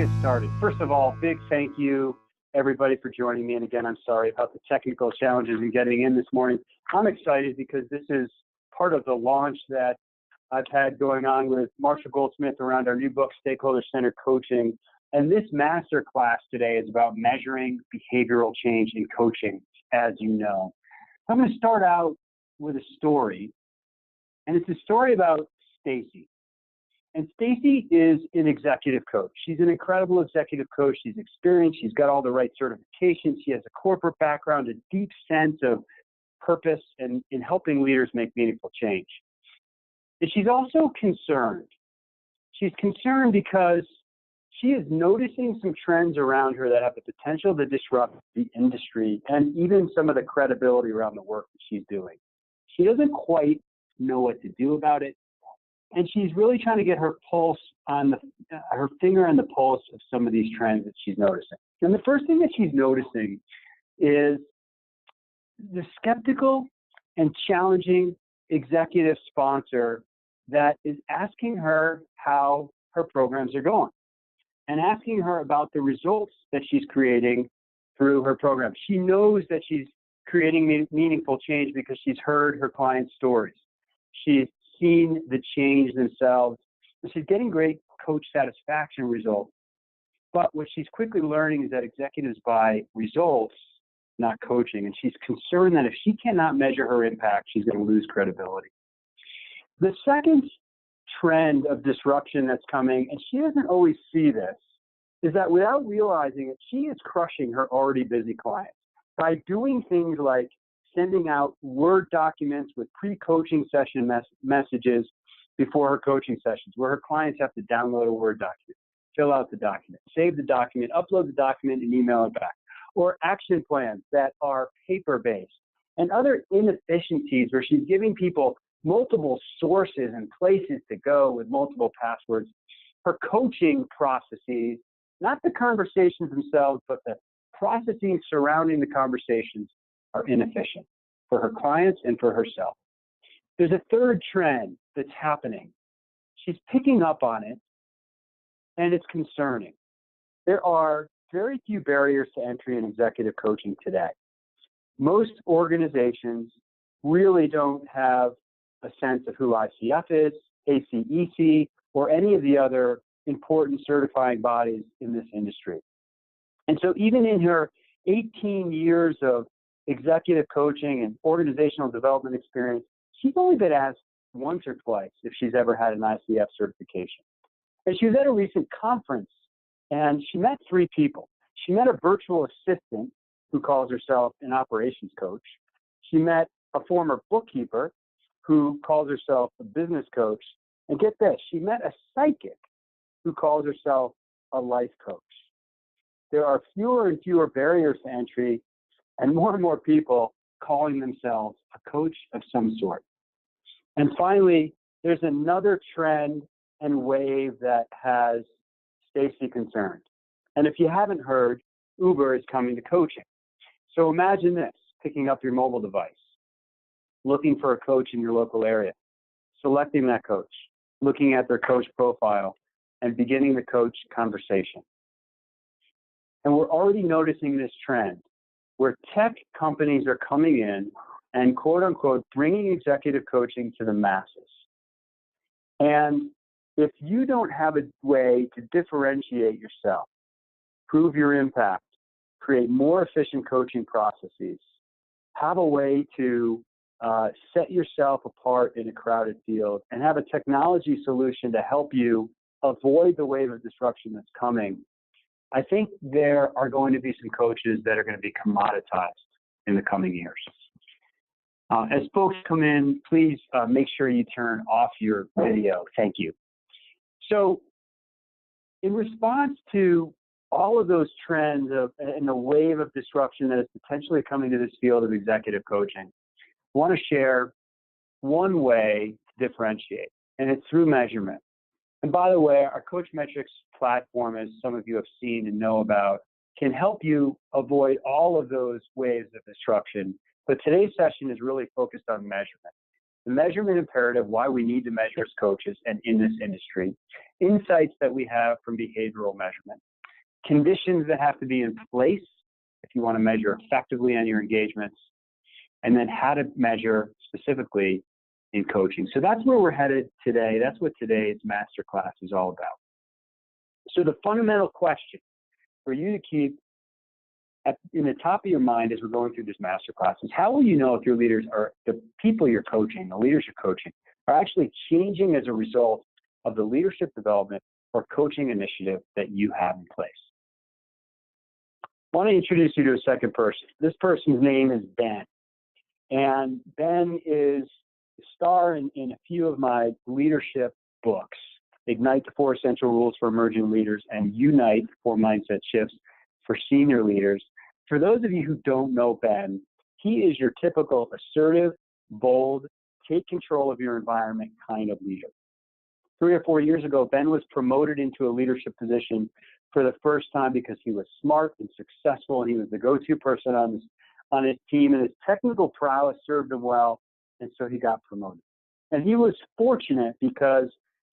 get started. First of all, big thank you, everybody, for joining me. And again, I'm sorry about the technical challenges in getting in this morning. I'm excited because this is part of the launch that I've had going on with Marshall Goldsmith around our new book, Stakeholder Centered Coaching. And this masterclass today is about measuring behavioral change in coaching, as you know. I'm going to start out with a story, and it's a story about Stacy. And Stacy is an executive coach. She's an incredible executive coach. She's experienced. She's got all the right certifications. She has a corporate background, a deep sense of purpose in helping leaders make meaningful change. And she's also concerned. She's concerned because she is noticing some trends around her that have the potential to disrupt the industry and even some of the credibility around the work that she's doing. She doesn't quite know what to do about it. And she's really trying to get her pulse on her finger on the pulse of some of these trends that she's noticing. And the first thing that she's noticing is the skeptical and challenging executive sponsor that is asking her how her programs are going and asking her about the results that she's creating through her program. She knows that she's creating meaningful change because she's heard her clients' stories. She's seen the change themselves. She's getting great coach satisfaction results. But what she's quickly learning is that executives buy results, not coaching. And she's concerned that if she cannot measure her impact, she's going to lose credibility. The second trend of disruption that's coming, and she doesn't always see this, is that without realizing it, she is crushing her already busy clients by doing things like sending out Word documents with pre-coaching session messages before her coaching sessions, where her clients have to download a Word document, fill out the document, save the document, upload the document, and email it back. Or action plans that are paper-based, and other inefficiencies where she's giving people multiple sources and places to go with multiple passwords. Her coaching processes, not the conversations themselves, but the processes surrounding the conversations, are inefficient for her clients and for herself. There's a third trend that's happening. She's picking up on it, and it's concerning. There are very few barriers to entry in executive coaching today. Most organizations really don't have a sense of who ICF is, ACEC, or any of the other important certifying bodies in this industry. And so even in her 18 years of executive coaching and organizational development experience, she's only been asked once or twice if she's ever had an ICF certification. And she was at a recent conference, and she met three people. She met a virtual assistant who calls herself an operations coach. She met a former bookkeeper who calls herself a business coach. And get this, she met a psychic who calls herself a life coach. There are fewer and fewer barriers to entry, and more people calling themselves a coach of some sort. And finally, there's another trend and wave that has Stacy concerned. And if you haven't heard, Uber is coming to coaching. So imagine this, picking up your mobile device, looking for a coach in your local area, selecting that coach, looking at their coach profile, and beginning the coach conversation. And we're already noticing this trend where tech companies are coming in and, quote unquote, bringing executive coaching to the masses. And if you don't have a way to differentiate yourself, prove your impact, create more efficient coaching processes, have a way to set yourself apart in a crowded field, and have a technology solution to help you avoid the wave of disruption that's coming, I think there are going to be some coaches that are going to be commoditized in the coming years. As folks come in, please make sure you turn off your video. Thank you. So in response to all of those trends and the wave of disruption that is potentially coming to this field of executive coaching, I want to share one way to differentiate, and it's through measurement. And by the way, our Coach Metrics platform, as some of you have seen and know about, can help you avoid all of those waves of disruption. But today's session is really focused on measurement. The measurement imperative, why we need to measure as coaches and in this industry, insights that we have from behavioral measurement, conditions that have to be in place if you want to measure effectively on your engagements, and then how to measure specifically in coaching. So that's where we're headed today. That's what today's masterclass is all about. So the fundamental question for you to keep in the top of your mind as we're going through this masterclass is, how will you know if your leaders are, the people you're coaching, the leaders you're coaching, are actually changing as a result of the leadership development or coaching initiative that you have in place? I want to introduce you to a second person. This person's name is Ben. And Ben is a star in a few of my leadership books, Ignite the 4 Essential Rules for Emerging Leaders and Unite 4 Mindset Shifts for Senior Leaders. For those of you who don't know Ben, he is your typical assertive, bold, take control of your environment kind of leader. 3 or 4 years ago, Ben was promoted into a leadership position for the first time because he was smart and successful, and he was the go-to person on his team, and his technical prowess served him well, and so he got promoted. And he was fortunate because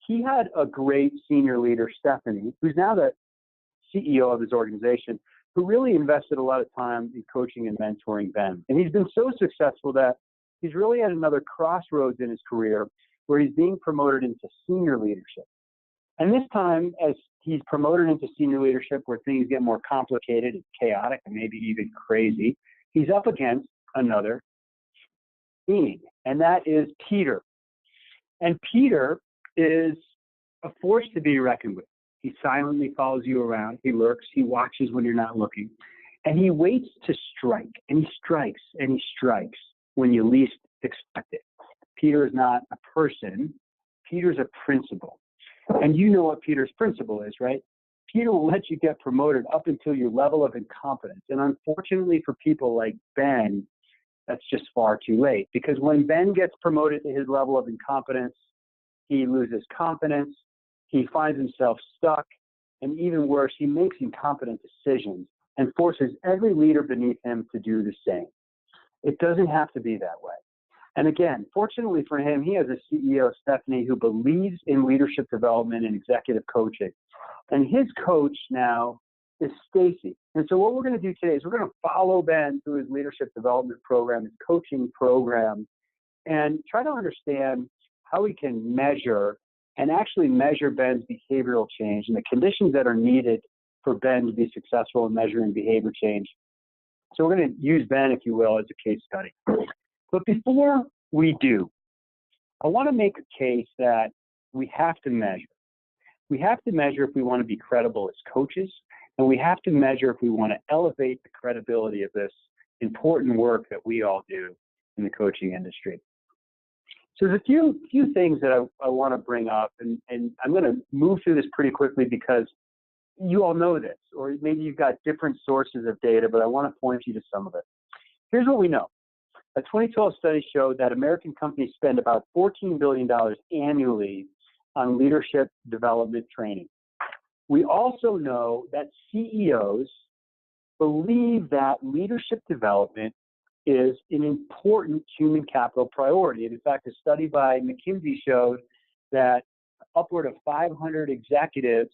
he had a great senior leader, Stephanie, who's now the CEO of his organization, who really invested a lot of time in coaching and mentoring Ben. And he's been so successful that he's really at another crossroads in his career where he's being promoted into senior leadership. And this time, as he's promoted into senior leadership where things get more complicated and chaotic and maybe even crazy, he's up against another being, and that is Peter. And Peter is a force to be reckoned with. He silently follows you around. He lurks. He watches when you're not looking. And he waits to strike. And he strikes and he strikes when you least expect it. Peter is not a person. Peter's a principle. And you know what Peter's principle is, right? Peter will let you get promoted up until your level of incompetence. And unfortunately for people like Ben, that's just far too late. Because when Ben gets promoted to his level of incompetence, he loses confidence, he finds himself stuck, and even worse, he makes incompetent decisions and forces every leader beneath him to do the same. It doesn't have to be that way. And again, fortunately for him, he has a CEO, Stephanie, who believes in leadership development and executive coaching. And his coach now is Stacy. And so what we're going to do today is we're going to follow Ben through his leadership development program, his coaching program, and try to understand how we can measure and actually measure Ben's behavioral change and the conditions that are needed for Ben to be successful in measuring behavior change. So we're going to use Ben, if you will, as a case study. But before we do, I want to make a case that we have to measure. We have to measure if we want to be credible as coaches, and we have to measure if we want to elevate the credibility of this important work that we all do in the coaching industry. So there's a few things that I want to bring up, and I'm going to move through this pretty quickly because you all know this, or maybe you've got different sources of data, but I want to point you to some of it. Here's what we know. A 2012 study showed that American companies spend about $14 billion annually on leadership development training. We also know that CEOs believe that leadership development is an important human capital priority. And in fact, a study by McKinsey showed that upward of 500 executives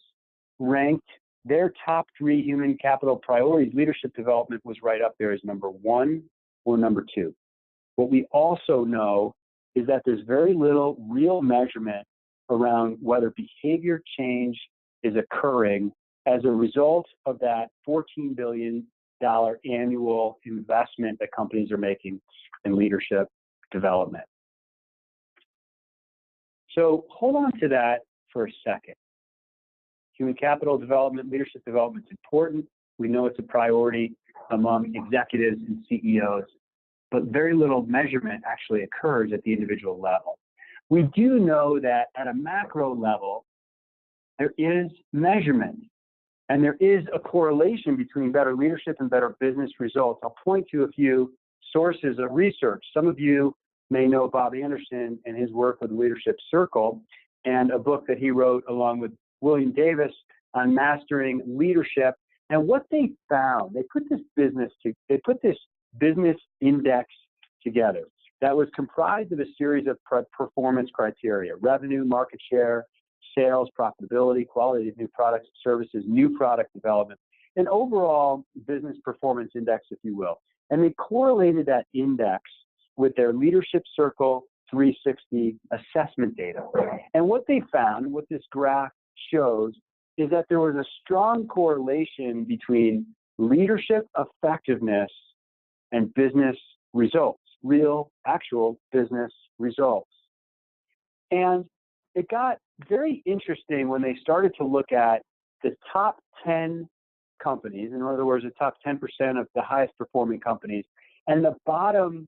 ranked their top 3 human capital priorities. Leadership development was right up there as number 1 or number 2. What we also know is that there's very little real measurement around whether behavior change is occurring as a result of that $14 billion annual investment that companies are making in leadership development. So hold on to that for a second. Human capital development, leadership development is important. We know it's a priority among executives and CEOs, but very little measurement actually occurs at the individual level. We do know that at a macro level, there is measurement, and there is a correlation between better leadership and better business results. I'll point to a few sources of research. Some of you may know Bob Anderson and his work with Leadership Circle and a book that he wrote along with William Davis on mastering leadership. And what they found, they put this business index together that was comprised of a series of performance criteria: revenue, market share, sales, profitability, quality of new products and services, new product development. an overall business performance index, if you will. And they correlated that index with their Leadership Circle 360 assessment data. And what they found, what this graph shows, is that there was a strong correlation between leadership effectiveness and business results, real, actual business results. And it got very interesting when they started to look at the top 10 companies, in other words, the top 10% of the highest performing companies, and the bottom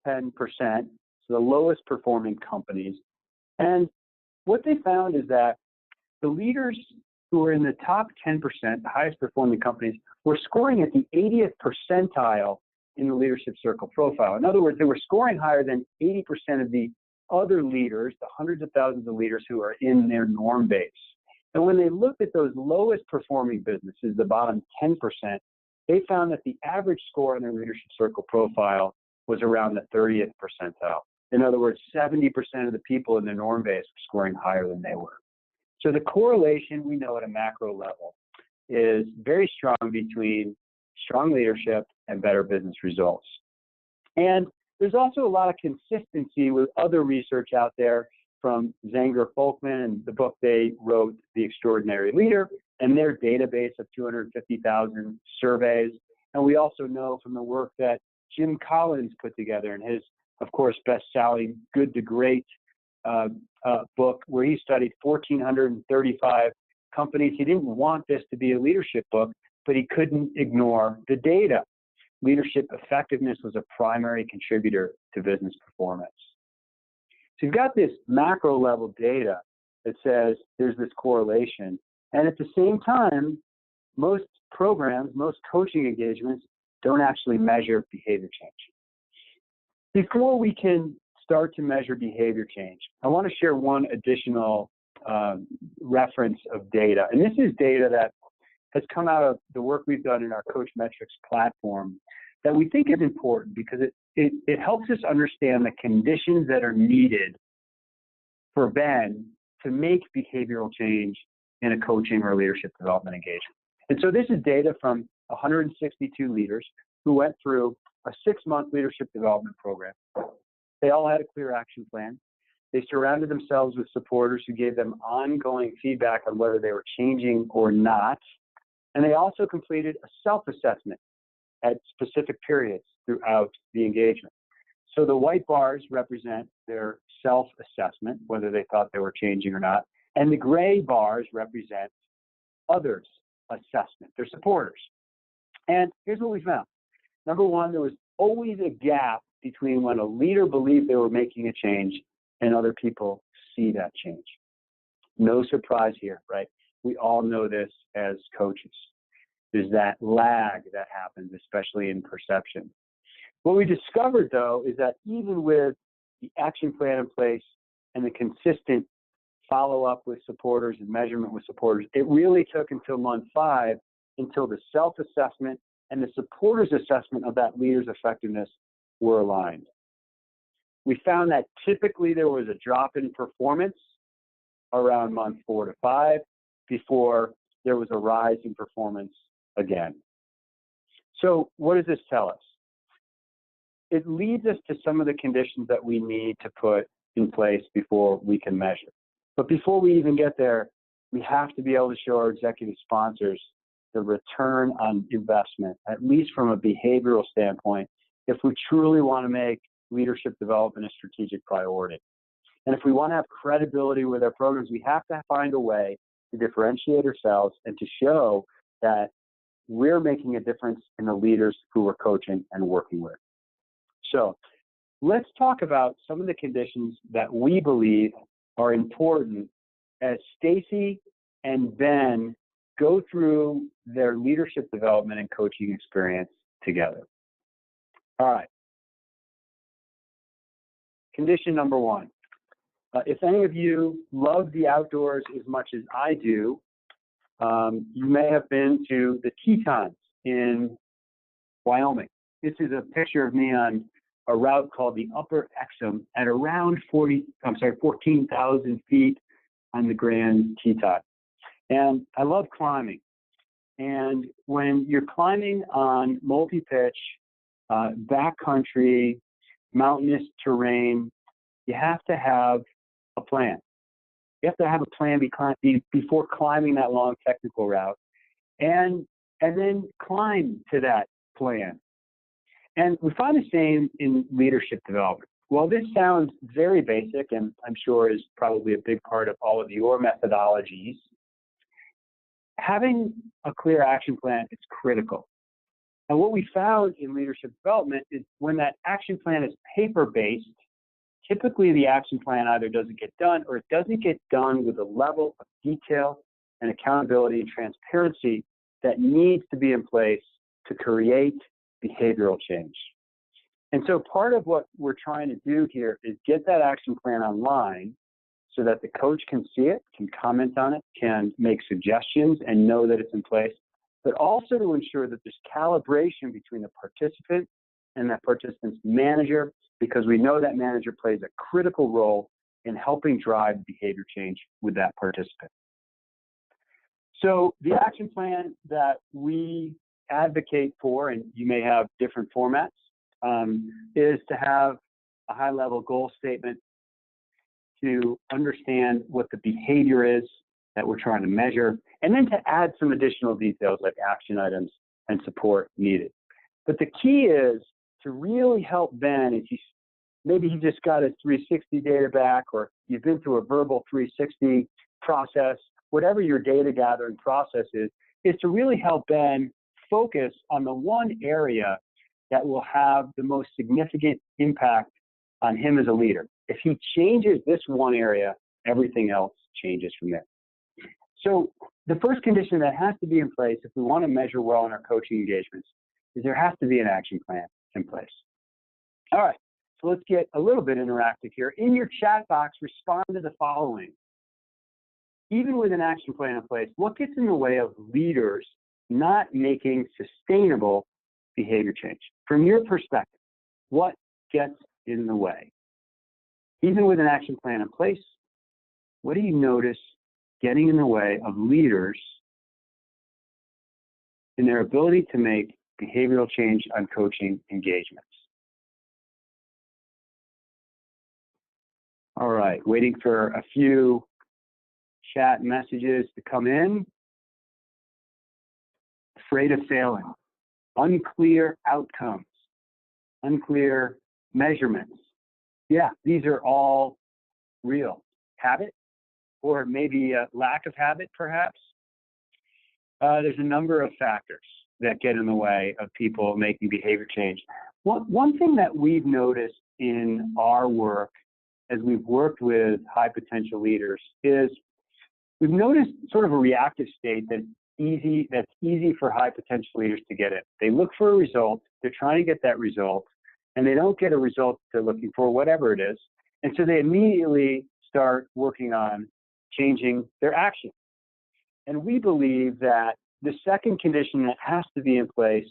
10%, so the lowest performing companies. And what they found is that the leaders who were in the top 10%, the highest performing companies, were scoring at the 80th percentile in the Leadership Circle profile. In other words, they were scoring higher than 80% of the other leaders, the hundreds of thousands of leaders who are in their norm base. And when they looked at those lowest performing businesses, the bottom 10%, they found that the average score on their Leadership Circle profile was around the 30th percentile. In other words, 70% of the people in the norm base were scoring higher than they were. So the correlation, we know at a macro level, is very strong between strong leadership and better business results. And there's also a lot of consistency with other research out there from Zenger Folkman and the book they wrote, The Extraordinary Leader, and their database of 250,000 surveys. And we also know from the work that Jim Collins put together in his, of course, best-selling Good to Great book, where he studied 1,435 companies. He didn't want this to be a leadership book, but he couldn't ignore the data. Leadership effectiveness was a primary contributor to business performance. So you've got this macro level data that says there's this correlation. And at the same time, most programs, most coaching engagements don't actually measure behavior change. Before we can start to measure behavior change, I want to share one additional reference of data. And this is data that has come out of the work we've done in our Coach Metrics platform that we think is important because it helps us understand the conditions that are needed for Ben to make behavioral change in a coaching or leadership development engagement. And so this is data from 162 leaders who went through a 6-month leadership development program. They all had a clear action plan. They surrounded themselves with supporters who gave them ongoing feedback on whether they were changing or not. And they also completed a self-assessment at specific periods throughout the engagement. So the white bars represent their self-assessment, whether they thought they were changing or not. And the gray bars represent others' assessment, their supporters. And here's what we found. Number one, there was always a gap between when a leader believed they were making a change and other people see that change. No surprise here, right? We all know this as coaches. There's that lag that happens, especially in perception. What we discovered, though, is that even with the action plan in place and the consistent follow-up with supporters and measurement with supporters, it really took until month 5 until the self-assessment and the supporters' assessment of that leader's effectiveness were aligned. We found that typically there was a drop in performance around month 4 to 5 before there was a rise in performance again. So what does this tell us? It leads us to some of the conditions that we need to put in place before we can measure. But before we even get there, we have to be able to show our executive sponsors the return on investment, at least from a behavioral standpoint, if we truly want to make leadership development a strategic priority. And if we want to have credibility with our programs, we have to find a way to differentiate ourselves and to show that we're making a difference in the leaders who we're coaching and working with. So let's talk about some of the conditions that we believe are important as Stacy and Ben go through their leadership development and coaching experience together. All right. Condition number 1. If any of you love the outdoors as much as I do, you may have been to the Tetons in Wyoming. This is a picture of me on a route called the Upper Exum at around 14,000 feet on the Grand Teton. And I love climbing. And when you're climbing on multi-pitch, backcountry, mountainous terrain, you have to have a plan. You have to have a plan before climbing that long technical route, and then climb to that plan. And we find the same in leadership development. While this sounds very basic, and I'm sure is probably a big part of all of your methodologies, having a clear action plan is critical. And what we found in leadership development is when that action plan is paper-based, typically the action plan either doesn't get done or it doesn't get done with a level of detail and accountability and transparency that needs to be in place to create behavioral change. And so part of what we're trying to do here is get that action plan online so that the coach can see it, can comment on it, can make suggestions and know that it's in place, but also to ensure that there's calibration between the participant and that participant's manager, because we know that manager plays a critical role in helping drive behavior change with that participant. So the action plan that we advocate for, and you may have different formats, is to have a high-level goal statement, to understand what the behavior is that we're trying to measure, and then to add some additional details like action items and support needed. But the key is to really help Ben, if maybe he just got his 360 data back, or you've been through a verbal 360 process, whatever your data gathering process is to really help Ben focus on the one area that will have the most significant impact on him as a leader. If he changes this one area, everything else changes from there. So the first condition that has to be in place if we want to measure well in our coaching engagements is there has to be an action plan in place. All right, so let's get a little bit interactive here. In your chat box, respond to the following. Even with an action plan in place, what gets in the way of leaders not making sustainable behavior change? From your perspective, what gets in the way? Even with an action plan in place, what do you notice getting in the way of leaders in their ability to make behavioral change on coaching engagements? All right, waiting for a few chat messages to come in. Afraid of failing, unclear outcomes, unclear measurements. Yeah, these are all real. Habit, or maybe a lack of habit, perhaps. There's a number of factors that get in the way of people making behavior change. One thing that we've noticed in our work as we've worked with high potential leaders is we've noticed sort of a reactive state that's easy for high potential leaders to get in. They look for a result, they're trying to get that result, and they don't get a result they're looking for, whatever it is. And so they immediately start working on changing their action. And we believe that the second condition that has to be in place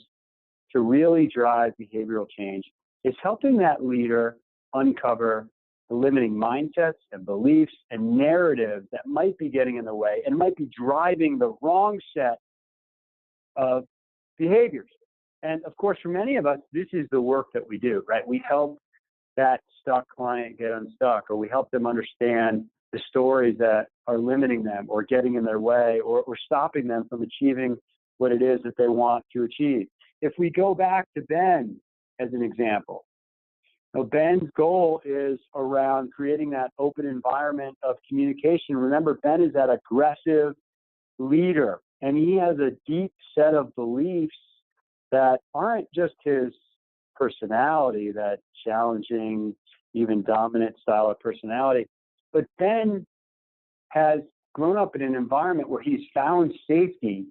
to really drive behavioral change is helping that leader uncover the limiting mindsets and beliefs and narratives that might be getting in the way and might be driving the wrong set of behaviors. And of course, for many of us, this is the work that we do, right? We help that stuck client get unstuck, or we help them understand the stories that are limiting them or getting in their way or stopping them from achieving what it is that they want to achieve. If we go back to Ben as an example, now Ben's goal is around creating that open environment of communication. Remember, Ben is that aggressive leader, and he has a deep set of beliefs that aren't just his personality, that challenging, even dominant style of personality, but Ben has grown up in an environment where he's found safety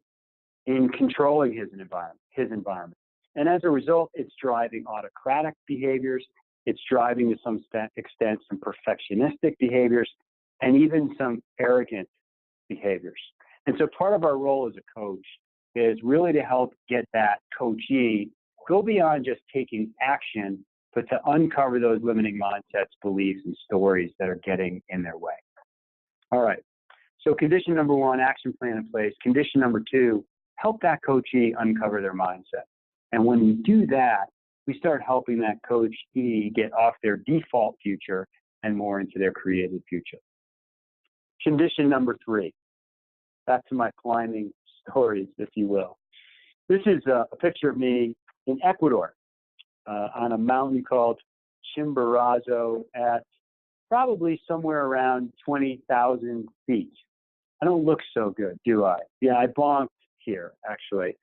in controlling his environment. And as a result, it's driving autocratic behaviors. It's driving to some extent some perfectionistic behaviors and even some arrogant behaviors. And so part of our role as a coach is really to help get that coachee go beyond just taking action, but to uncover those limiting mindsets, beliefs, and stories that are getting in their way. All right. So condition number one, action plan in place. Condition number two, help that coachee uncover their mindset. And when we do that, we start helping that coachee get off their default future and more into their creative future. Condition number 3. Back to my climbing stories, if you will. This is a picture of me in Ecuador on a mountain called Chimborazo at probably somewhere around 20,000 feet. I don't look so good, do I? Yeah, I bonked here, actually.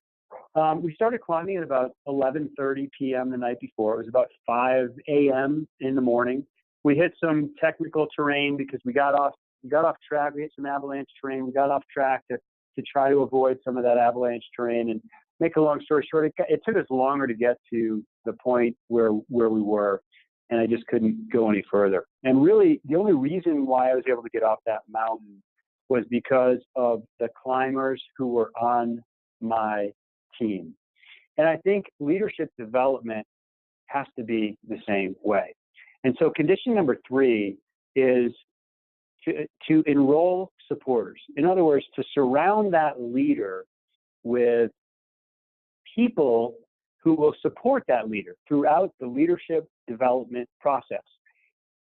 We started climbing at about 11:30 p.m. the night before. It was about 5 a.m. in the morning. We hit some technical terrain because we got off track. We hit some avalanche terrain. We got off track to try to avoid some of that avalanche terrain. And make a long story short, it took us longer to get to the point where we were, and I just couldn't go any further. And really, the only reason why I was able to get off that mountain was because of the climbers who were on my team. And I think leadership development has to be the same way. And so condition number 3 is to enroll supporters. In other words, to surround that leader with people who will support that leader throughout the leadership development process.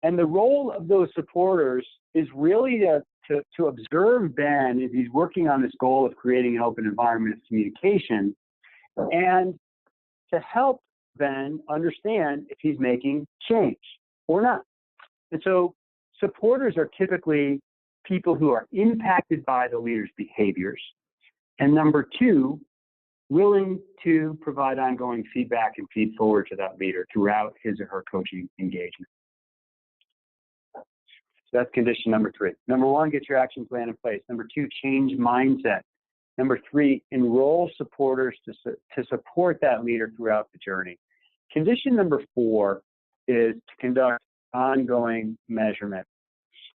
And the role of those supporters is really to observe Ben as he's working on this goal of creating an open environment of communication, and to help Ben understand if he's making change or not. And so supporters are typically people who are impacted by the leader's behaviors. And number 2, willing to provide ongoing feedback and feed forward to that leader throughout his or her coaching engagement. So that's condition number 3. Number 1, get your action plan in place. Number 2, change mindset. Number 3, enroll supporters to support that leader throughout the journey. Condition number 4 is to conduct ongoing measurement.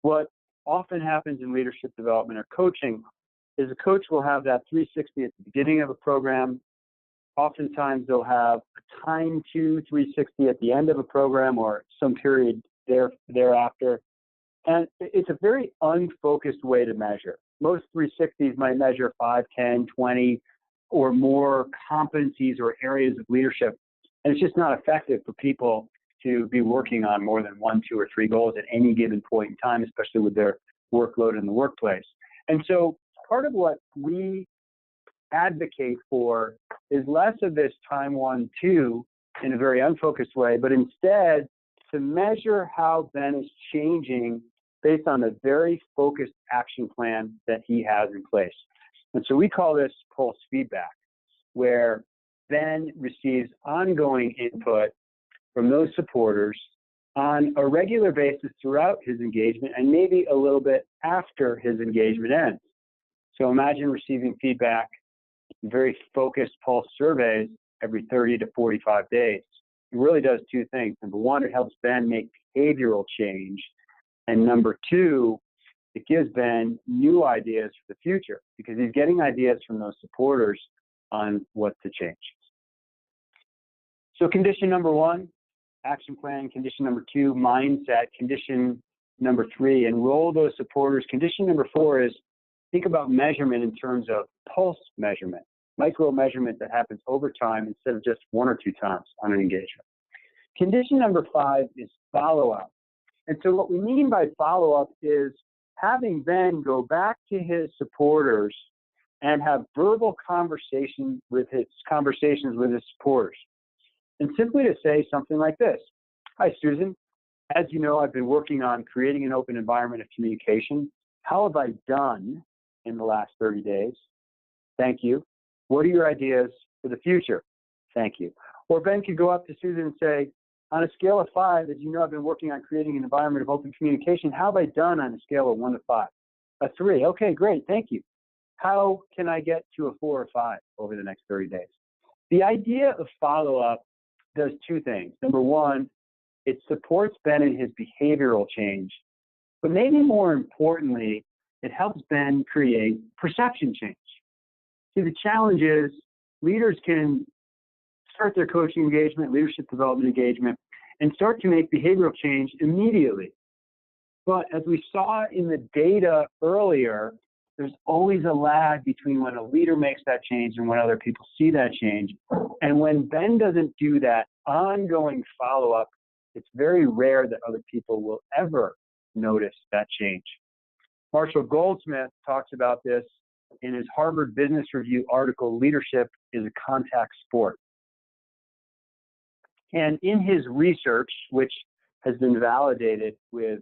What often happens in leadership development or coaching is a coach will have that 360 at the beginning of a program. Oftentimes they'll have a time to 360 at the end of a program or some period thereafter. And it's a very unfocused way to measure. Most 360s might measure 5, 10, 20 or more competencies or areas of leadership. And it's just not effective for people to be working on more than 1, 2, or 3 goals at any given point in time, especially with their workload in the workplace. And so part of what we advocate for is less of this time 1, 2 in a very unfocused way, but instead to measure how Ben is changing based on a very focused action plan that he has in place. And so we call this pulse feedback, where Ben receives ongoing input from those supporters on a regular basis throughout his engagement and maybe a little bit after his engagement ends. So imagine receiving feedback in very focused pulse surveys every 30 to 45 days. It really does 2 things. Number 1, it helps Ben make behavioral change. And number 2, it gives Ben new ideas for the future because he's getting ideas from those supporters on what to change. So condition number 1, action plan. Condition number 2, mindset. Condition number 3, enroll those supporters. Condition number 4 is think about measurement in terms of pulse measurement, micro measurement that happens over time instead of just 1 or 2 times on an engagement. Condition number 5 is follow-up. And so what we mean by follow-up is having Ben go back to his supporters and have verbal conversations with his supporters. And simply to say something like this: "Hi, Susan. As you know, I've been working on creating an open environment of communication. How have I done in the last 30 days? Thank you. What are your ideas for the future? Thank you." Or Ben could go up to Susan and say, "On a scale of 5, as you know, I've been working on creating an environment of open communication. How have I done on a scale of 1 to 5? A 3. Okay, great. Thank you. How can I get to a 4 or 5 over the next 30 days? The idea of follow-up does 2 things. Number 1, it supports Ben in his behavioral change, but maybe more importantly, it helps Ben create perception change. See, the challenge is leaders can start their coaching engagement, leadership development engagement, and start to make behavioral change immediately. But as we saw in the data earlier, there's always a lag between when a leader makes that change and when other people see that change. And when Ben doesn't do that ongoing follow-up, it's very rare that other people will ever notice that change. Marshall Goldsmith talks about this in his Harvard Business Review article, Leadership is a Contact Sport. And in his research, which has been validated with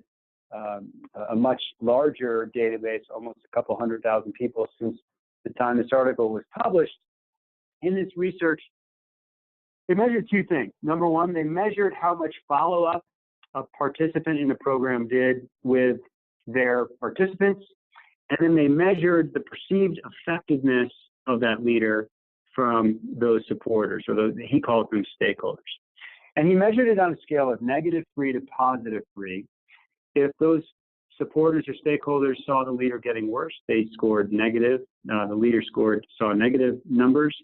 a much larger database, almost a couple 100,000 people since the time this article was published, in this research, they measured two things. Number one, they measured how much follow-up a participant in the program did with their participants, and then they measured the perceived effectiveness of that leader from those supporters, or those, he called them stakeholders. And he measured it on a scale of -3 to +3. If those supporters or stakeholders saw the leader getting worse, they scored negative. The leader saw negative numbers.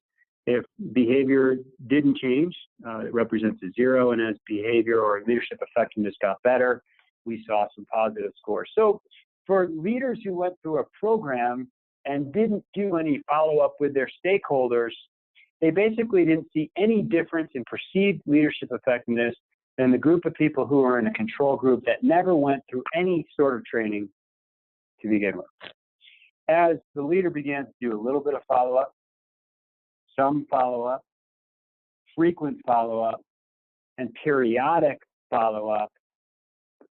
If behavior didn't change, it represents a 0. And as behavior or leadership effectiveness got better, we saw some positive scores. So for leaders who went through a program and didn't do any follow-up with their stakeholders, they basically didn't see any difference in perceived leadership effectiveness than the group of people who were in a control group that never went through any sort of training to begin with. As the leader began to do a little bit of follow-up, some follow-up, frequent follow-up, and periodic follow-up,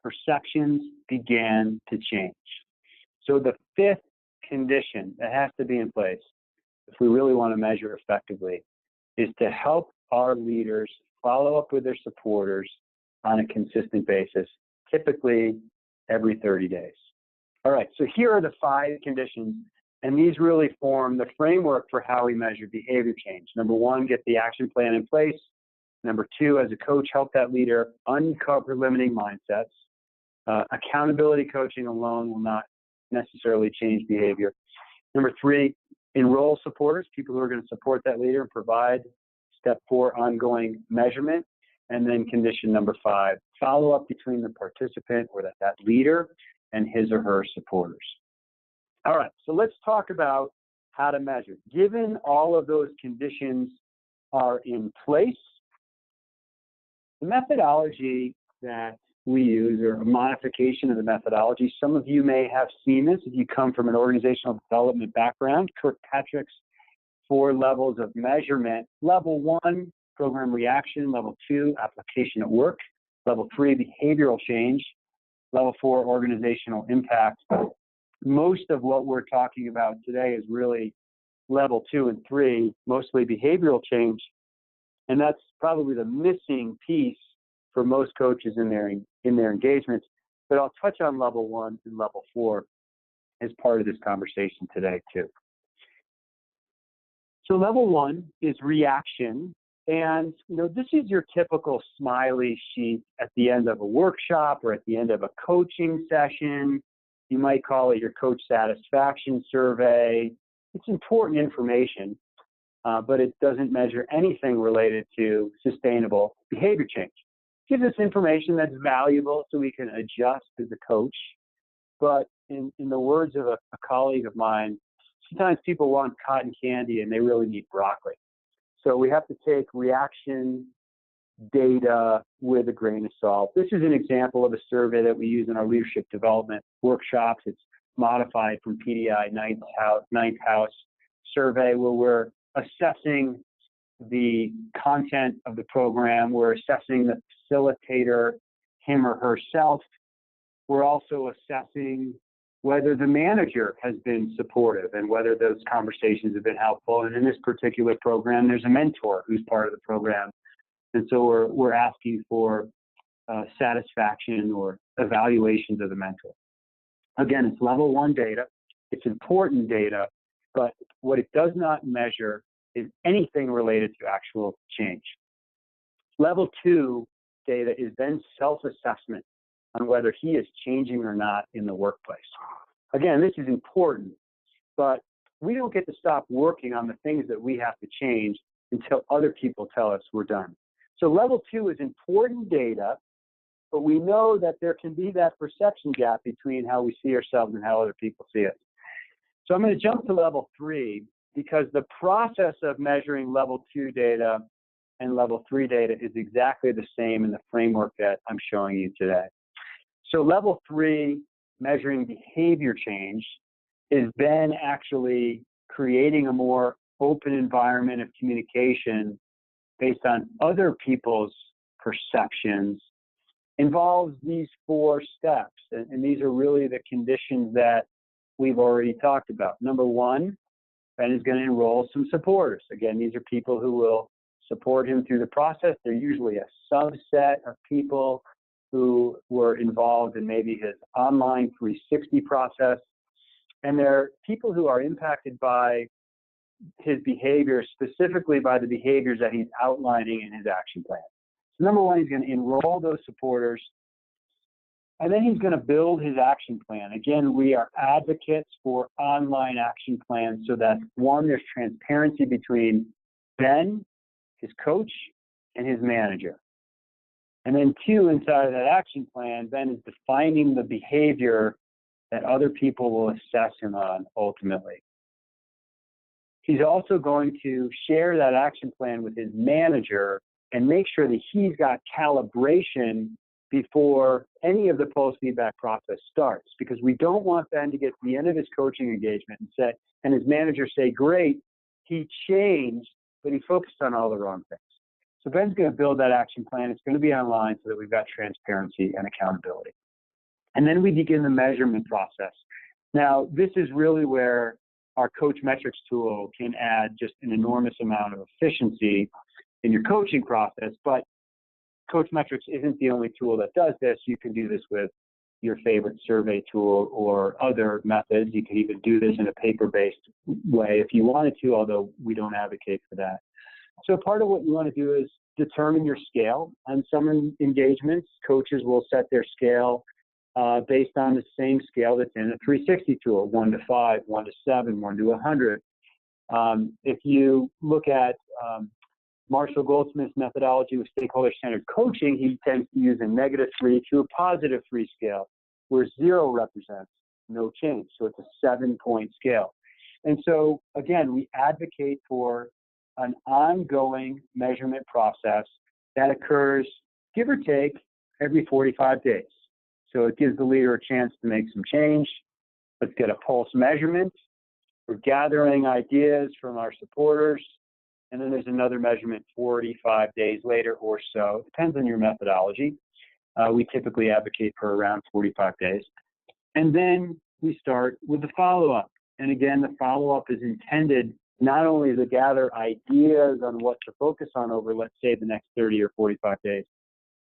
perceptions began to change. So the fifth condition that has to be in place if we really want to measure effectively is to help our leaders follow up with their supporters on a consistent basis, typically every 30 days. All right, so here are the 5 conditions, and these really form the framework for how we measure behavior change. Number 1, get the action plan in place. Number 2, as a coach, help that leader uncover limiting mindsets. Accountability coaching alone will not necessarily change behavior. Number 3, enroll supporters, people who are going to support that leader and provide. Step 4, ongoing measurement. And then condition number 5, follow up between the participant or that leader and his or her supporters. All right, so let's talk about how to measure. Given all of those conditions are in place, the methodology that we use, or a modification of the methodology, some of you may have seen this if you come from an organizational development background. Kirkpatrick's 4 levels of measurement. Level 1, program reaction. Level 2, application at work. Level 3, behavioral change. Level 4, organizational impact. Most of what we're talking about today is really level 2 and 3, mostly behavioral change. And that's probably the missing piece for most coaches in their engagements. But I'll touch on level 1 and level 4 as part of this conversation today too. So level 1 is reaction. And this is your typical smiley sheet at the end of a workshop or at the end of a coaching session. You might call it your coach satisfaction survey. It's important information, but it doesn't measure anything related to sustainable behavior change. It gives us information that's valuable so we can adjust as a coach. But in the words of a colleague of mine, sometimes people want cotton candy and they really need broccoli. So we have to take reaction data with a grain of salt. This is an example of a survey that we use in our leadership development workshops. It's modified from PDI Ninth House survey, where we're assessing the content of the program. We're assessing the facilitator, him or herself. We're also assessing whether the manager has been supportive and whether those conversations have been helpful. And in this particular program, there's a mentor who's part of the program. And so we're asking for satisfaction or evaluations of the mentor. Again, it's level 1 data. It's important data, but what it does not measure is anything related to actual change. Level 2 data is then self-assessment on whether he is changing or not in the workplace. Again, this is important, but we don't get to stop working on the things that we have to change until other people tell us we're done. So level 2 is important data, but we know that there can be that perception gap between how we see ourselves and how other people see us. So I'm going to jump to level 3 because the process of measuring level 2 data and level 3 data is exactly the same in the framework that I'm showing you today. So level 3, measuring behavior change, is then actually creating a more open environment of communication based on other people's perceptions, involves these 4 steps. And these are really the conditions that we've already talked about. Number 1, Ben is going to enroll some supporters. Again, these are people who will support him through the process. They're usually a subset of people who were involved in maybe his online 360 process. And they're people who are impacted by his behavior, specifically by the behaviors that he's outlining in his action plan. So number 1, he's going to enroll those supporters, and then he's going to build his action plan. Again, we are advocates for online action plans so that, 1, there's transparency between Ben, his coach, and his manager. And then 2, inside of that action plan, Ben is defining the behavior that other people will assess him on ultimately. He's also going to share that action plan with his manager and make sure that he's got calibration before any of the post-feedback process starts, because we don't want Ben to get to the end of his coaching engagement and his manager say, great, he changed, but he focused on all the wrong things. So Ben's going to build that action plan. It's going to be online so that we've got transparency and accountability. And then we begin the measurement process. Now, this is really where our Coach Metrics tool can add just an enormous amount of efficiency in your coaching process, but Coach Metrics isn't the only tool that does this. You can do this with your favorite survey tool or other methods. You can even do this in a paper-based way if you wanted to, although we don't advocate for that. So part of what you want to do is determine your scale. On some engagements, coaches will set their scale based on the same scale that's in a 360 tool, 1 to 5, 1 to 7, 1 to 100. If you look at Marshall Goldsmith's methodology with Stakeholder Centered Coaching, he tends to use a -3 to a +3 scale, where 0 represents no change. So it's a 7-point scale. And so, again, we advocate for an ongoing measurement process that occurs, give or take, every 45 days. So it gives the leader a chance to make some change. Let's get a pulse measurement. We're gathering ideas from our supporters. And then there's another measurement 45 days later or so. It depends on your methodology. We typically advocate for around 45 days. And then we start with the follow-up. And again, the follow-up is intended not only to gather ideas on what to focus on over, let's say, the next 30 or 45 days,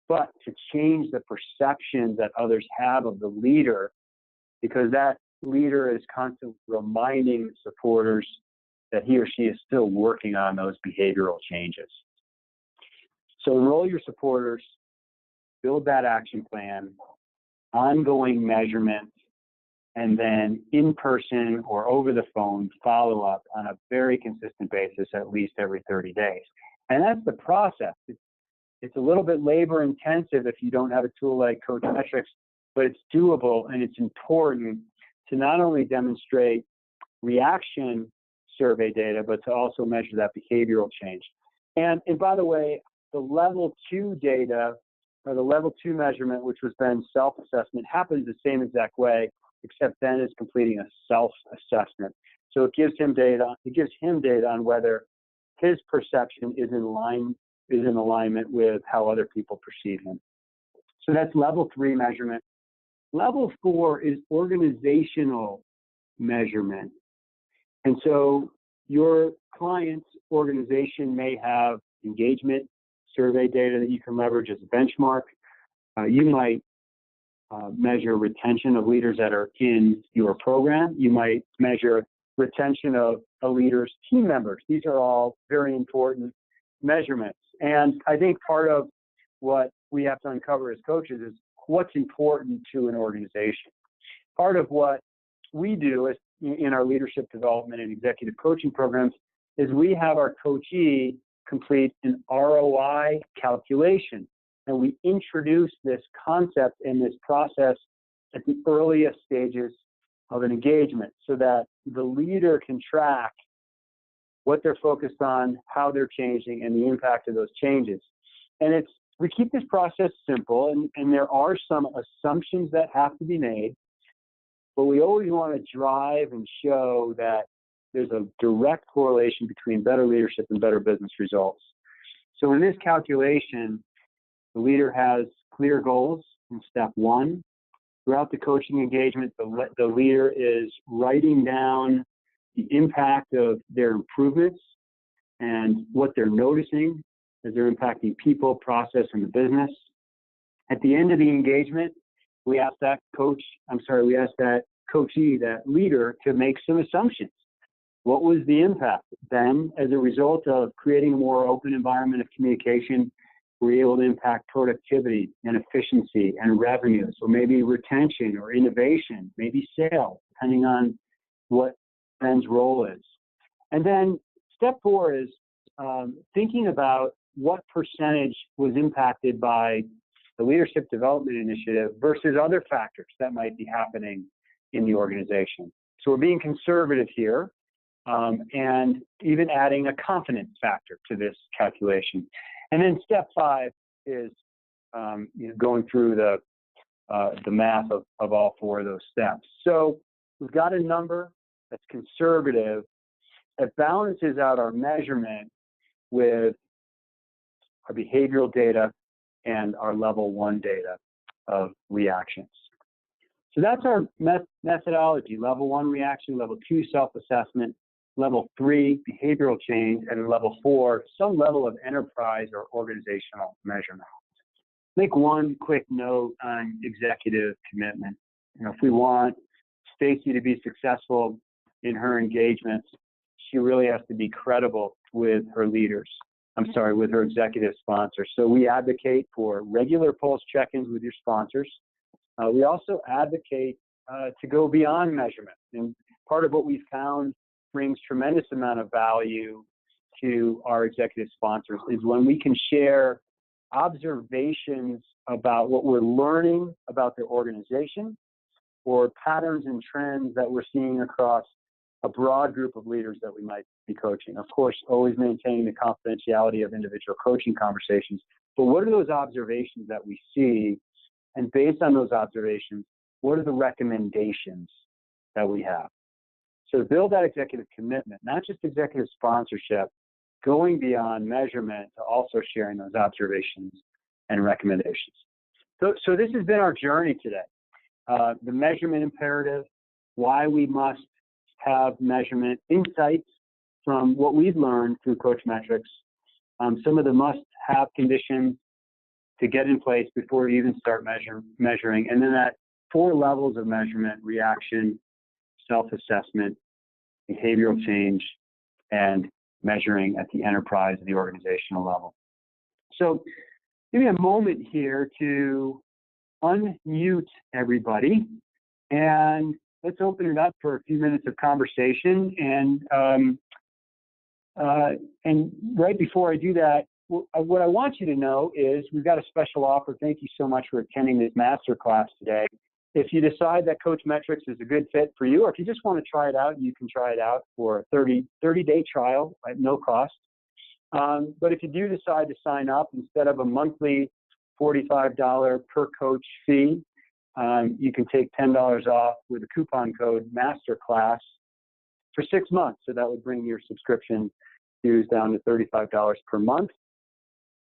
but to change the perception that others have of the leader, because that leader is constantly reminding supporters that he or she is still working on those behavioral changes. So enroll your supporters, build that action plan, ongoing measurement, and then in person or over the phone follow up on a very consistent basis, at least every 30 days. And that's the process. It's a little bit labor intensive if you don't have a tool like Coach Metrics, but it's doable, and it's important to not only demonstrate reaction survey data, but to also measure that behavioral change. And by the way, the level 2 data, or the level 2 measurement, which was then self-assessment, happens the same exact way, except Ben is completing a self-assessment. So it gives him data on whether his perception is in alignment with how other people perceive him. So that's level 3 measurement. Level 4 is organizational measurement. And so your client's organization may have engagement survey data that you can leverage as a benchmark. You might measure retention of leaders that are in your program. You might measure retention of a leader's team members. These are all very important measurements. And I think part of what we have to uncover as coaches is what's important to an organization. Part of what we do is in our leadership development and executive coaching programs is we have our coachee complete an ROI calculation. And we introduce this concept and this process at the earliest stages of an engagement so that the leader can track what they're focused on, how they're changing, and the impact of those changes. And we keep this process simple, and there are some assumptions that have to be made, but we always want to drive and show that there's a direct correlation between better leadership and better business results. So in this calculation, the leader has clear goals in step one. Throughout the coaching engagement, the leader is writing down the impact of their improvements and what they're noticing as they're impacting people, process, and the business. At the end of the engagement, we ask that coachee, that leader, to make some assumptions. What was the impact? Then, as a result of creating a more open environment of communication, we're able to impact productivity and efficiency and revenue. So maybe retention or innovation, maybe sales, depending on what Ben's role is. And then step four is thinking about what percentage was impacted by the leadership development initiative versus other factors that might be happening in the organization. So we're being conservative here, and even adding a confidence factor to this calculation. And then step five is going through the math of all four of those steps. So we've got a number that's conservative that balances out our measurement with our behavioral data and our level one data of reactions. So that's our methodology: level one reaction, level two self-assessment, level three behavioral change, and level four some level of enterprise or organizational measurement. Make one quick note on executive commitment. If we want Stacy to be successful in her engagements, she really has to be credible with her with her executive sponsors. So we advocate for regular pulse check-ins with your sponsors. We also advocate to go beyond measurement. And part of what we found brings tremendous amount of value to our executive sponsors is when we can share observations about what we're learning about their organization or patterns and trends that we're seeing across a broad group of leaders that we might be coaching. Of course, always maintaining the confidentiality of individual coaching conversations. But what are those observations that we see? And based on those observations, what are the recommendations that we have? So to build that executive commitment, not just executive sponsorship, going beyond measurement to also sharing those observations and recommendations. So this has been our journey today. The measurement imperative, why we must have measurement, insights from what we've learned through Coach Metrics, some of the must-have conditions to get in place before you even start measuring, and then that 4 levels of measurement: reaction, self-assessment, behavioral change, and measuring at the enterprise and the organizational level. So give me a moment here to unmute everybody, and let's open it up for a few minutes of conversation. And right before I do that, what I want you to know is we've got a special offer. Thank you so much for attending this masterclass today. If you decide that Coach Metrics is a good fit for you, or if you just want to try it out, you can try it out for a 30-day trial at no cost. But if you do decide to sign up, instead of a monthly $45 per coach fee, you can take $10 off with a coupon code masterclass for 6 months. So that would bring your subscription dues down to $35 per month.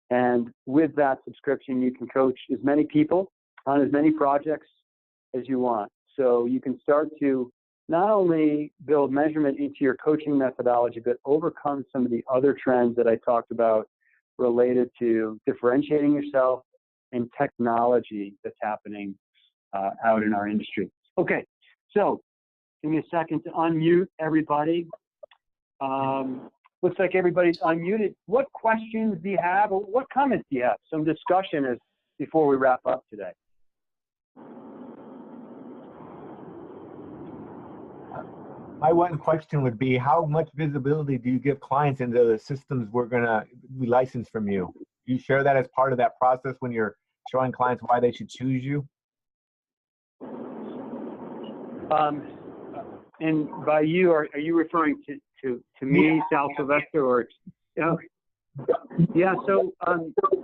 And with that subscription, you can coach as many people on as many projects as you want. So you can start to not only build measurement into your coaching methodology, but overcome some of the other trends that I talked about related to differentiating yourself and technology that's happening out in our industry. Okay, so give me a second to unmute everybody. Looks like everybody's unmuted. What questions do you have, or what comments do you have? Some discussion before we wrap up today. My one question would be, how much visibility do you give clients into the systems we're going to license from you? Do you share that as part of that process when you're showing clients why they should choose you? And by you, are you referring to me, Sal Silvester, or, you know? Yeah, so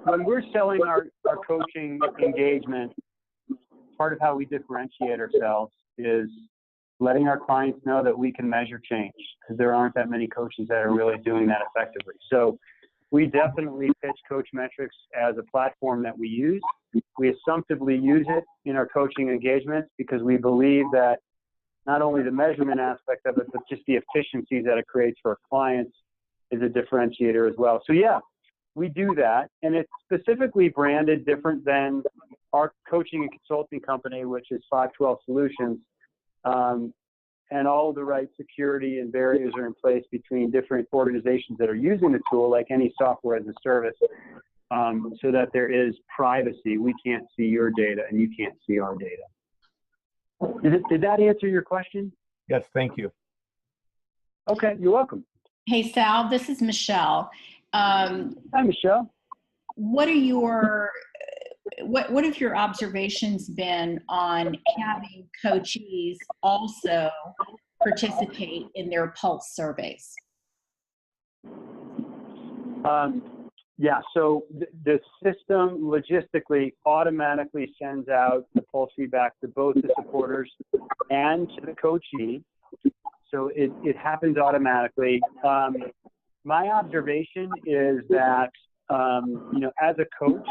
when we're selling our coaching engagement, part of how we differentiate ourselves is letting our clients know that we can measure change, because there aren't that many coaches that are really doing that effectively. So we definitely pitch Coach Metrics as a platform that we use. We assumptively use it in our coaching engagements because we believe that not only the measurement aspect of it, but just the efficiencies that it creates for our clients is a differentiator as well. So yeah, we do that, and it's specifically branded different than our coaching and consulting company, which is 512 Solutions. And all of the right security and barriers are in place between different organizations that are using the tool, like any software as a service, so that there is privacy. We can't see your data, and you can't see our data. Did that answer your question? Yes, thank you. Okay, you're welcome. Hey, Sal, this is Michelle. Hi, Michelle. What have your observations been on having coachees also participate in their pulse surveys? Yeah, so the system logistically automatically sends out the pulse feedback to both the supporters and to the coachee. So it happens automatically. My observation is that, as a coach,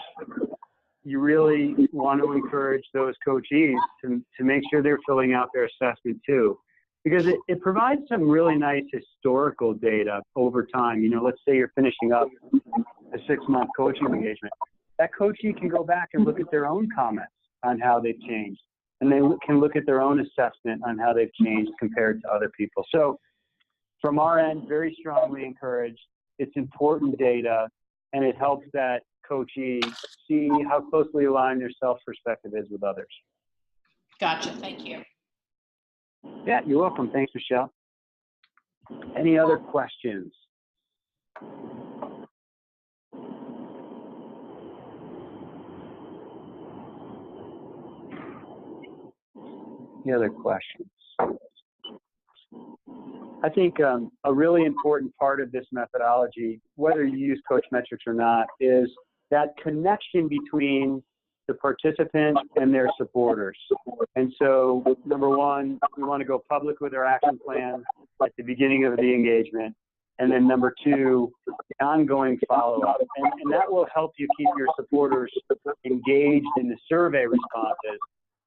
you really want to encourage those coachees to make sure they're filling out their assessment too, because it provides some really nice historical data over time. Let's say you're finishing up a 6-month coaching engagement. That coachee can go back and look at their own comments on how they've changed, and they can look at their own assessment on how they've changed compared to other people. So from our end, very strongly encouraged. It's important data, and it helps that coachee see how closely aligned their self-perspective is with others. Gotcha. Thank you. Yeah, you're welcome. Thanks, Michelle. Any other questions? Any other questions? I think a really important part of this methodology, whether you use Coach Metrics or not, is that connection between the participant and their supporters. And so, number one, we want to go public with our action plan at the beginning of the engagement. And then number two, the ongoing follow-up. And that will help you keep your supporters engaged in the survey responses.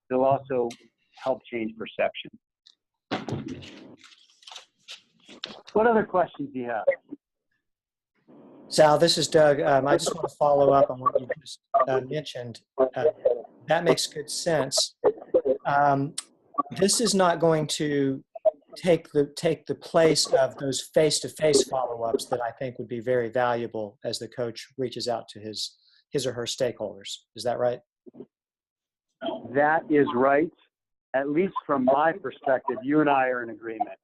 It'll also help change perception. What other questions do you have? Sal, this is Doug. I just want to follow up on what you just mentioned. That makes good sense. This is not going to take the place of those face-to-face follow-ups that I think would be very valuable as the coach reaches out to his or her stakeholders. Is that right? That is right. At least from my perspective, you and I are in agreement.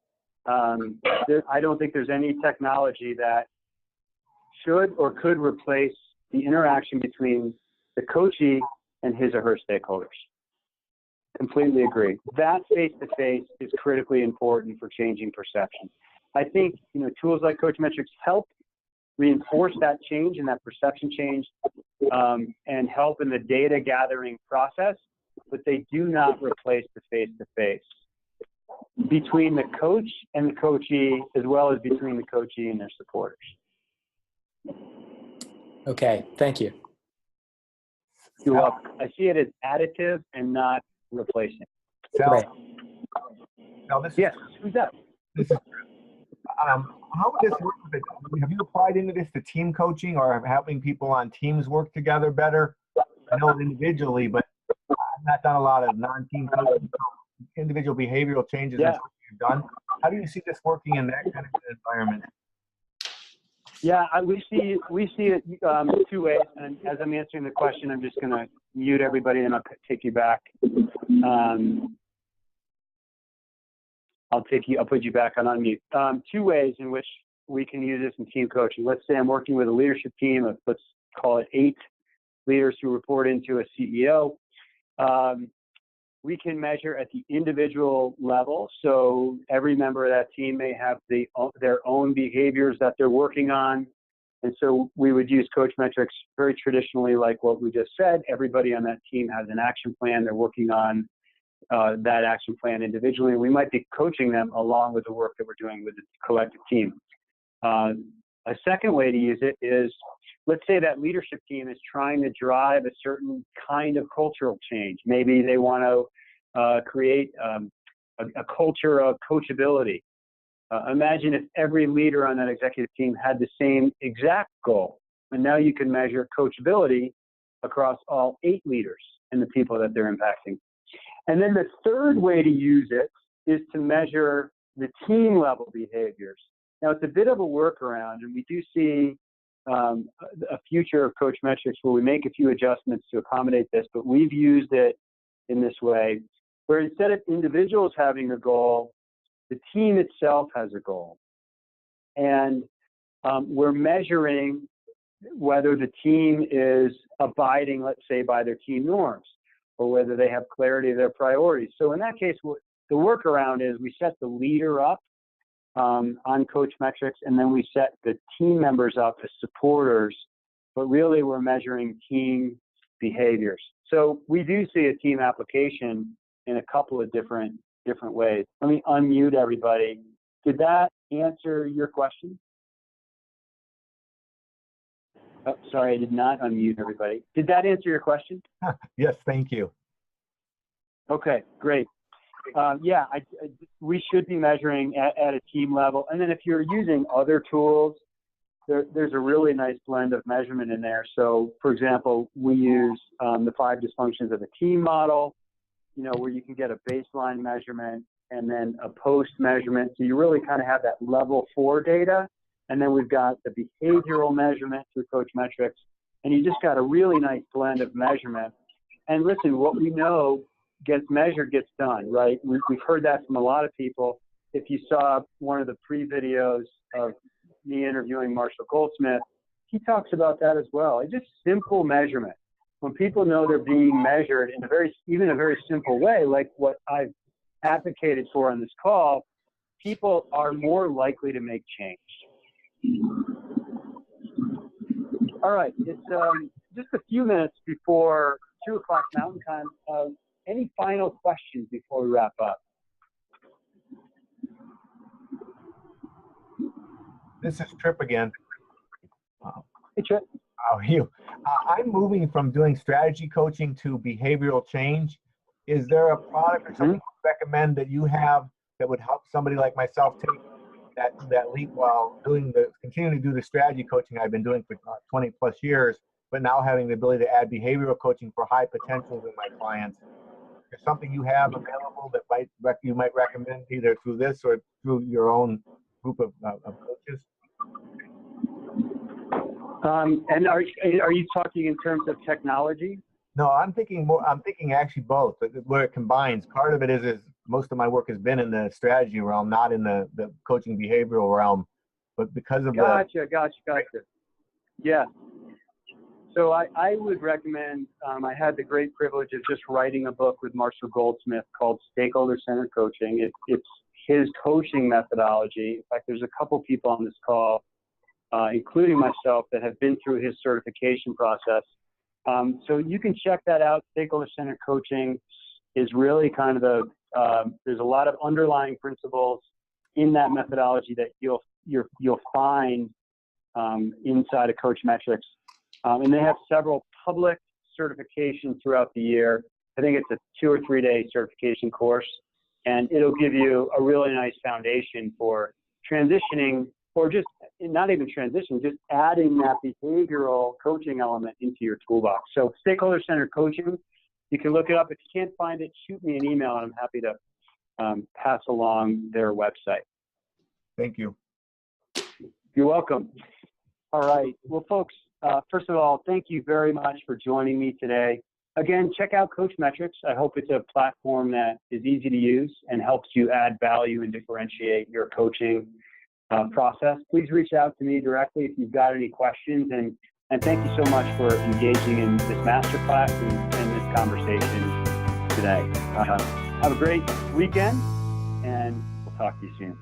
I don't think there's any technology that should or could replace the interaction between the coachee and his or her stakeholders. Completely agree. That face-to-face is critically important for changing perception. I think tools like Coach Metrics help reinforce that change and that perception change, and help in the data gathering process, but they do not replace the face-to-face between the coach and the coachee, as well as between the coachee and their supporters. Okay, thank you. You're welcome. I see it as additive and not replacing. Great. Yes, who's that? This is how would this work? Have you applied into this to team coaching or helping people on teams work together better? I know individually, but I've not done a lot of non-team coaching, individual behavioral changes. Yeah. You've done. How do you see this working in that kind of environment? Yeah, we see it two ways. And as I'm answering the question, I'm just going to mute everybody and I'll take you back. I'll put you back on unmute. Two ways in which we can use this in team coaching. Let's say I'm working with a leadership team of, let's call it 8 leaders who report into a CEO. we can measure at the individual level. So every member of that team may have their own behaviors that they're working on. And so we would use coach metrics very traditionally, like what we just said. Everybody on that team has an action plan. They're working on that action plan individually. We might be coaching them along with the work that we're doing with the collective team. A second way to use it is, let's say that leadership team is trying to drive a certain kind of cultural change. Maybe they want to create a culture of coachability. Imagine if every leader on that executive team had the same exact goal. And now you can measure coachability across all 8 leaders and the people that they're impacting. And then the third way to use it is to measure the team level behaviors. Now, it's a bit of a workaround, and we do see a future of coach metrics where we make a few adjustments to accommodate this, but we've used it in this way, where instead of individuals having a goal, the team itself has a goal. And we're measuring whether the team is abiding, let's say, by their team norms, or whether they have clarity of their priorities. So in that case, the workaround is we set the leader up on coach metrics, and then we set the team members up as supporters, but really we're measuring team behaviors. So we do see a team application in a couple of different ways. Let me unmute everybody. Did that answer your question? Oh, sorry, I did not unmute everybody. Did that answer your question? Yes, thank you. Okay, great. We should be measuring at a team level. And then if you're using other tools, there's a really nice blend of measurement in there. So, for example, we use the 5 dysfunctions of a team model, where you can get a baseline measurement and then a post measurement. So you really kind of have that level 4 data. And then we've got the behavioral measurement through coach metrics. And you just got a really nice blend of measurement. And listen, what we know gets measured gets done, right? We've heard that from a lot of people. If you saw one of the pre-videos of me interviewing Marshall Goldsmith, he talks about that as well. It's just simple measurement. When people know they're being measured in a very simple way, like what I've advocated for on this call, people are more likely to make change. All right, it's just a few minutes before 2 o'clock Mountain Time. Any final questions before we wrap up? This is Trip again. Hey, Trip. How are you? I'm moving from doing strategy coaching to behavioral change. Is there a product or something you recommend that you have that would help somebody like myself take that leap while continuing to do the strategy coaching I've been doing for 20 plus years, but now having the ability to add behavioral coaching for high potentials in my clients? Is something you have available that you might recommend either through this or through your own group of coaches? And are you talking in terms of technology? No, I'm thinking actually both, where it combines. Part of it is most of my work has been in the strategy realm, not in the coaching behavioral realm. But because of Gotcha. Yeah. So I would recommend, I had the great privilege of just writing a book with Marshall Goldsmith called Stakeholder Centered Coaching. It's his coaching methodology. In fact, there's a couple people on this call, including myself, that have been through his certification process. So you can check that out. Stakeholder Centered Coaching is really kind of there's a lot of underlying principles in that methodology that you'll find inside of Coach Metrics. And they have several public certifications throughout the year. I think it's a 2 or 3 day certification course, and it'll give you a really nice foundation for transitioning, or just not even transitioning, just adding that behavioral coaching element into your toolbox. So Stakeholder Centered Coaching, you can look it up. If you can't find it, shoot me an email, and I'm happy to pass along their website. Thank you. You're welcome. All right. Well, folks, first of all, thank you very much for joining me today. Again, check out Coach Metrics. I hope it's a platform that is easy to use and helps you add value and differentiate your coaching process. Please reach out to me directly if you've got any questions. And thank you so much for engaging in this masterclass and this conversation today. today. Have a great weekend, and we'll talk to you soon.